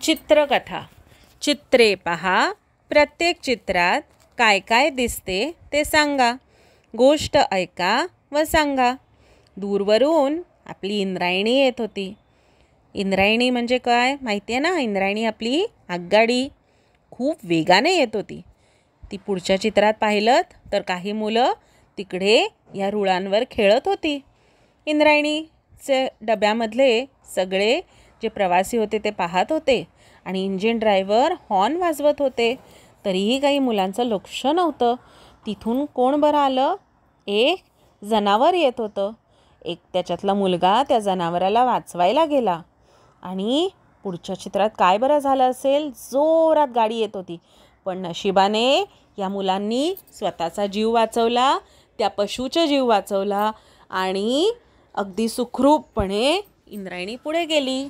चित्रकथा. चित्रे पहा. प्रत्येक चित्रात काय काय दिसते ते सांगा. गोष्ट ऐका व सांगा. दूरवरून आपली इंद्रायणी येत होती. इंद्रायणी म्हणजे काय माहिती आहे ना? इंद्रायणी आपली आगगाडी खूप वेगाने येत होती. ती पुढच्या चित्रात पाहिलं तर काही मुलं तिकडे या रुळांवर खेळत होती. इंद्रायणीचे डब्यामधले सगळे जे प्रवासी होते ते पाहत होते आणि इंजिन ड्रायव्हर हॉर्न वाजवत होते. तरीही काही मुलांचं लक्ष नव्हतं. तिथून कोण बरं आलं? एक जनावर येत होतं. एक त्याच्यातला मुलगा त्या जनावराला वाचवायला गेला आणि पुढच्या चित्रात काय बरं झालं असेल? जोरात गाडी येत होती. पण नशिबाने या मुलांनी स्वतःचा जीव वाचवला, त्या पशूचा जीव वाचवला आणि अगदी सुखरूपपणे इंद्रायणी पुढे गेली.